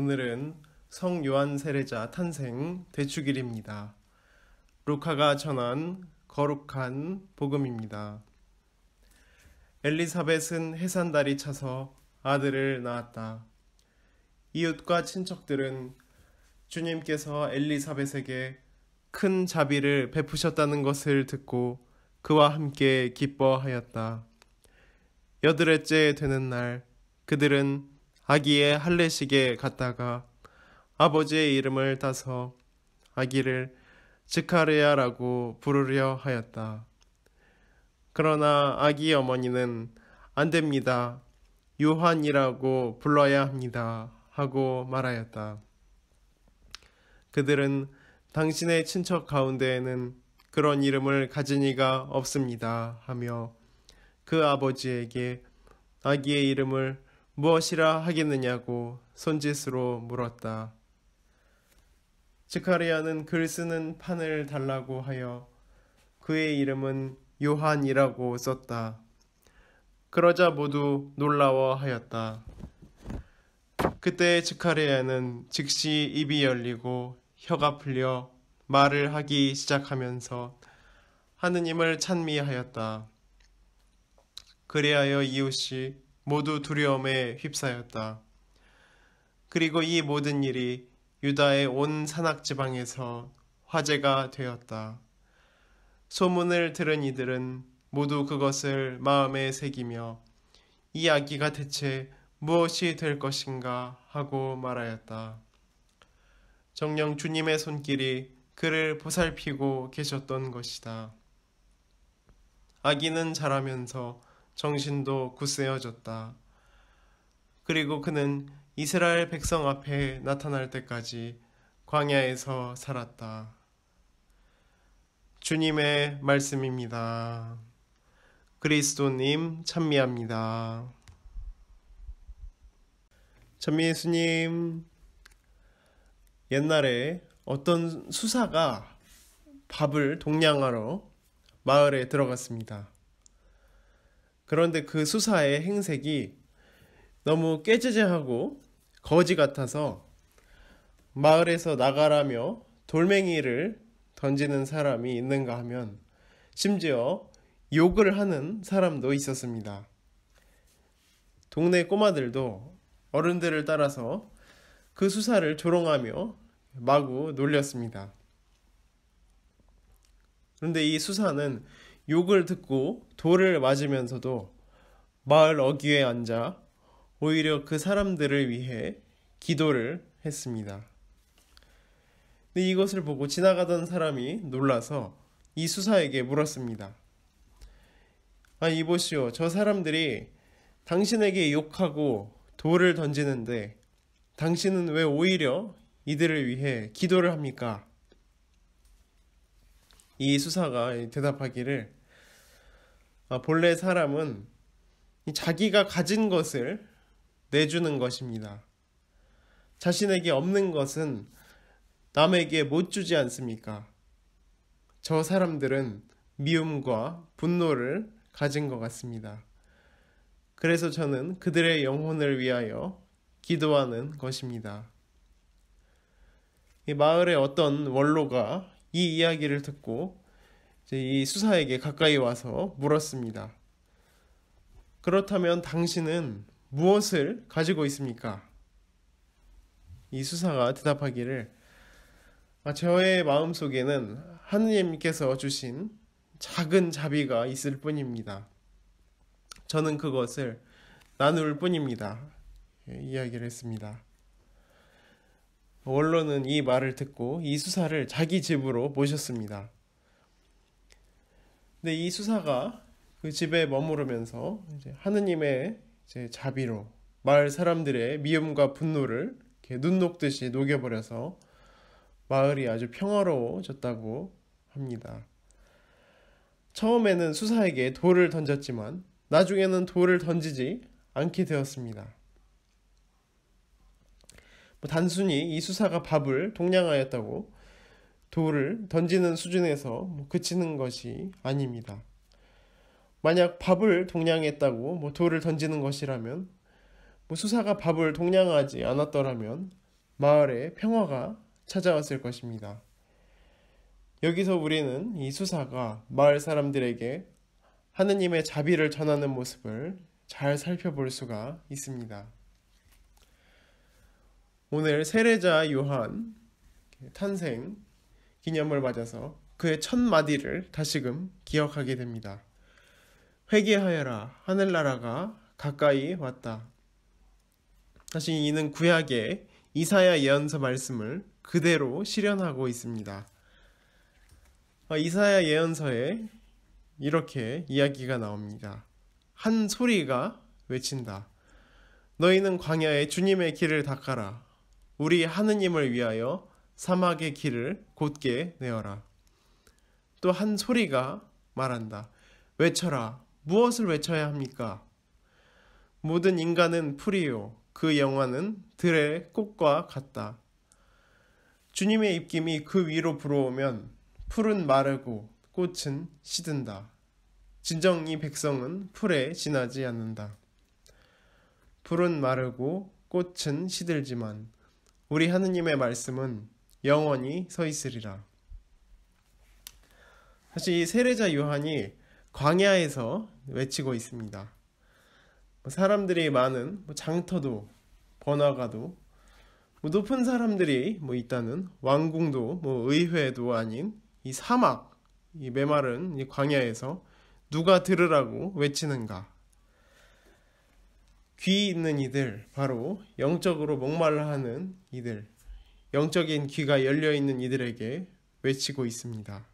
오늘은 성 요한 세례자 탄생 대축일입니다. 루카가 전한 거룩한 복음입니다. 엘리사벳은 해산달이 차서 아들을 낳았다. 이웃과 친척들은 주님께서 엘리사벳에게 큰 자비를 베푸셨다는 것을 듣고 그와 함께 기뻐하였다. 8회째 되는 날 그들은 아기의 할례식에 갔다가 아버지의 이름을 따서 아기를 스가랴라고 부르려 하였다. 그러나 아기 어머니는 안 됩니다. 요한이라고 불러야 합니다. 하고 말하였다. 그들은 당신의 친척 가운데에는 그런 이름을 가진 이가 없습니다. 하며 그 아버지에게 아기의 이름을 무엇이라 하겠느냐고 손짓으로 물었다. 스가랴는 글 쓰는 판을 달라고 하여 그의 이름은 요한이라고 썼다. 그러자 모두 놀라워하였다. 그때 스가랴는 즉시 입이 열리고 혀가 풀려 말을 하기 시작하면서 하느님을 찬미하였다. 그리하여 이웃이 모두 두려움에 휩싸였다. 그리고 이 모든 일이 유다의 온 산악지방에서 화제가 되었다. 소문을 들은 이들은 모두 그것을 마음에 새기며 이 아기가 대체 무엇이 될 것인가 하고 말하였다. 정녕 주님의 손길이 그를 보살피고 계셨던 것이다. 아기는 자라면서 정신도 굳세어졌다. 그리고 그는 이스라엘 백성 앞에 나타날 때까지 광야에서 살았다. 주님의 말씀입니다. 그리스도님 찬미합니다. 찬미예수님, 옛날에 어떤 수사가 밥을 동냥하러 마을에 들어갔습니다. 그런데 그 수사의 행색이 너무 깨지지하고 거지 같아서 마을에서 나가라며 돌멩이를 던지는 사람이 있는가 하면 심지어 욕을 하는 사람도 있었습니다. 동네 꼬마들도 어른들을 따라서 그 수사를 조롱하며 마구 놀렸습니다. 그런데 이 수사는 욕을 듣고 돌을 맞으면서도 마을 어귀에 앉아 오히려 그 사람들을 위해 기도를 했습니다. 근데 이것을 보고 지나가던 사람이 놀라서 이 수사에게 물었습니다. 이보시오, 저 사람들이 당신에게 욕하고 돌을 던지는데 당신은 왜 오히려 이들을 위해 기도를 합니까? 이 수사가 대답하기를 본래 사람은 자기가 가진 것을 내주는 것입니다. 자신에게 없는 것은 남에게 못 주지 않습니까? 저 사람들은 미움과 분노를 가진 것 같습니다. 그래서 저는 그들의 영혼을 위하여 기도하는 것입니다. 이 마을의 어떤 원로가 이 이야기를 듣고 이 수사에게 가까이 와서 물었습니다. 그렇다면 당신은 무엇을 가지고 있습니까? 이 수사가 대답하기를 저의 마음속에는 하느님께서 주신 작은 자비가 있을 뿐입니다. 저는 그것을 나눌 뿐입니다. 이야기를 했습니다. 원로는 이 말을 듣고 이 수사를 자기 집으로 모셨습니다. 근데 이 수사가 그 집에 머무르면서 이제 하느님의 자비로 마을 사람들의 미움과 분노를 이렇게 눈 녹듯이 녹여버려서 마을이 아주 평화로워졌다고 합니다. 처음에는 수사에게 돌을 던졌지만 나중에는 돌을 던지지 않게 되었습니다. 단순히 이 수사가 밥을 동냥하였다고 돌을 던지는 수준에서 그치는 것이 아닙니다. 만약 밥을 동냥했다고 돌을 던지는 것이라면 수사가 밥을 동냥하지 않았더라면 마을에 평화가 찾아왔을 것입니다. 여기서 우리는 이 수사가 마을 사람들에게 하느님의 자비를 전하는 모습을 잘 살펴볼 수가 있습니다. 오늘 세례자 요한 탄생 기념을 맞아서 그의 첫 마디를 다시금 기억하게 됩니다. 회개하여라, 하늘나라가 가까이 왔다. 사실 이는 구약의 이사야 예언서 말씀을 그대로 실현하고 있습니다. 이사야 예언서에 이렇게 이야기가 나옵니다. 한 소리가 외친다. 너희는 광야에 주님의 길을 닦아라. 우리 하느님을 위하여 사막의 길을 곧게 내어라. 또 한 소리가 말한다. 외쳐라. 무엇을 외쳐야 합니까? 모든 인간은 풀이요. 그 영화는 들의 꽃과 같다. 주님의 입김이 그 위로 불어오면 풀은 마르고 꽃은 시든다. 진정 이 백성은 풀에 지나지 않는다. 풀은 마르고 꽃은 시들지만 우리 하느님의 말씀은 영원히 서 있으리라. 사실 이 세례자 요한이 광야에서 외치고 있습니다. 사람들이 많은 장터도 번화가도 높은 사람들이 있다는 왕궁도 의회도 아닌 이 사막, 이 메마른 이 광야에서 누가 들으라고 외치는가? 귀 있는 이들, 바로 영적으로 목말라 하는 이들, 영적인 귀가 열려있는 이들에게 외치고 있습니다.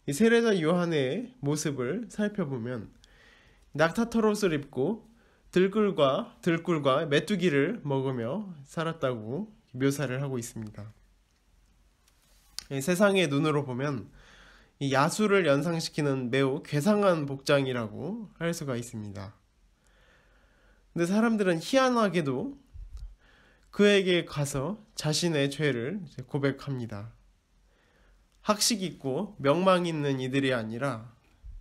이 세례자 요한의 모습을 살펴보면 낙타털옷을 입고 들꿀과 메뚜기를 먹으며 살았다고 묘사를 하고 있습니다. 세상의 눈으로 보면 이 야수를 연상시키는 매우 괴상한 복장이라고 할 수가 있습니다. 근데 사람들은 희한하게도 그에게 가서 자신의 죄를 고백합니다. 학식 있고 명망 있는 이들이 아니라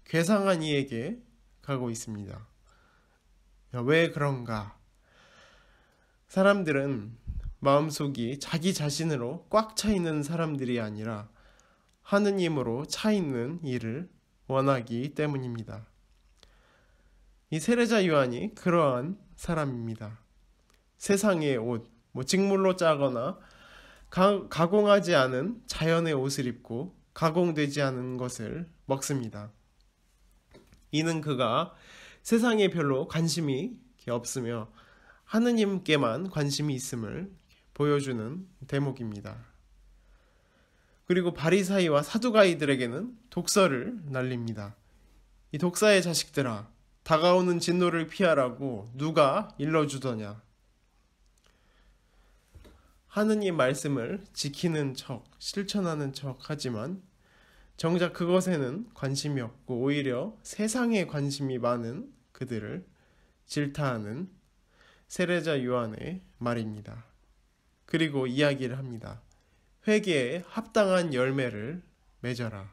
괴상한 이에게 가고 있습니다. 왜 그런가? 사람들은 마음속이 자기 자신으로 꽉 차 있는 사람들이 아니라 하느님으로 차 있는 일을 원하기 때문입니다. 이 세례자 요한이 그러한 사람입니다. 세상의 옷, 직물로 짜거나 가공하지 않은 자연의 옷을 입고 가공되지 않은 것을 먹습니다. 이는 그가 세상에 별로 관심이 없으며 하느님께만 관심이 있음을 보여주는 대목입니다. 그리고 바리사이와 사두가이들에게는 독서를 날립니다. 이 독사의 자식들아, 다가오는 진노를 피하라고 누가 일러주더냐? 하느님 말씀을 지키는 척, 실천하는 척 하지만 정작 그것에는 관심이 없고 오히려 세상에 관심이 많은 그들을 질타하는 세례자 요한의 말입니다. 그리고 이야기를 합니다. 회개에 합당한 열매를 맺어라.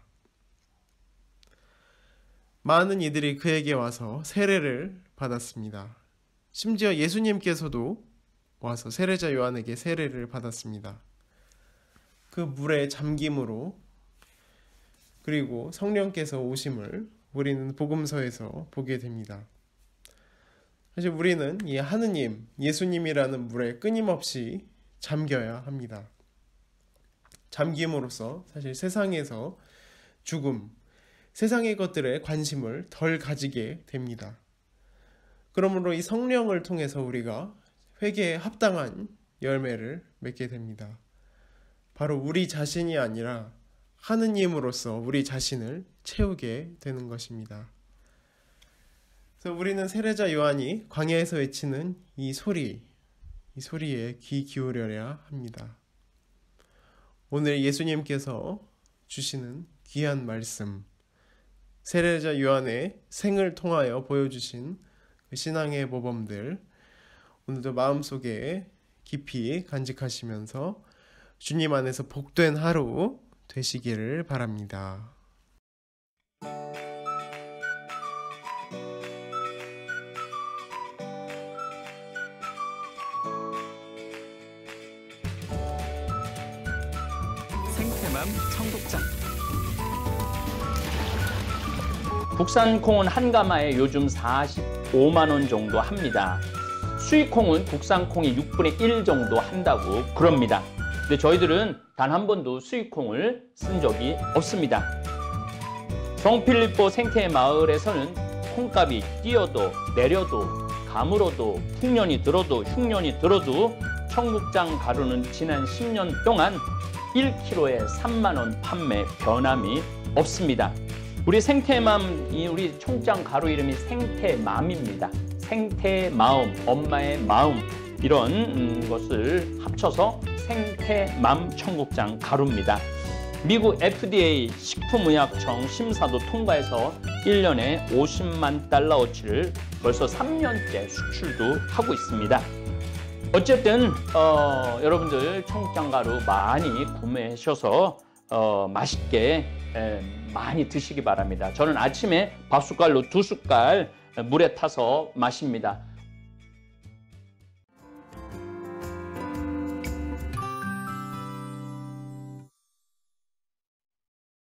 많은 이들이 그에게 와서 세례를 받았습니다. 심지어 예수님께서도 와서 세례자 요한에게 세례를 받았습니다. 그 물의 잠김으로 그리고 성령께서 오심을 우리는 복음서에서 보게 됩니다. 사실 우리는 이 하느님, 예수님이라는 물에 끊임없이 잠겨야 합니다. 잠김으로써 사실 세상에서 죽음, 세상의 것들에 관심을 덜 가지게 됩니다. 그러므로 이 성령을 통해서 우리가 회개에 합당한 열매를 맺게 됩니다. 바로 우리 자신이 아니라 하느님으로서 우리 자신을 채우게 되는 것입니다. 그래서 우리는 세례자 요한이 광야에서 외치는 이 소리에 귀 기울여야 합니다. 오늘 예수님께서 주시는 귀한 말씀, 세례자 요한의 생을 통하여 보여주신 그 신앙의 모범들, 오늘도 마음속에 깊이 간직하시면서 주님 안에서 복된 하루 되시기를 바랍니다. 생태맘 청국장. 국산 콩은 한 가마에 요즘 45만 원 정도 합니다. 수입 콩은 국산 콩이 6분의 1 정도 한다고 그럽니다. 근데 저희들은 단 한 번도 수입 콩을 쓴 적이 없습니다. 성필리포 생태마을에서는 콩값이 뛰어도 내려도 가물어도 풍년이 들어도 흉년이 들어도 청국장 가루는 지난 10년 동안 1kg에 3만 원 판매 변함이 없습니다. 우리 생태맘, 우리 청국장 가루 이름이 생태맘입니다. 생태마음, 엄마의 마음, 이런 것을 합쳐서 생태맘 청국장 가루입니다. 미국 FDA 식품의약청 심사도 통과해서 1년에 50만 달러어치를 벌써 3년째 수출도 하고 있습니다. 어쨌든 여러분들 청국장 가루 많이 구매하셔서 맛있게 많이 드시기 바랍니다. 저는 아침에 밥숟갈로 2숟갈 물에 타서 마십니다.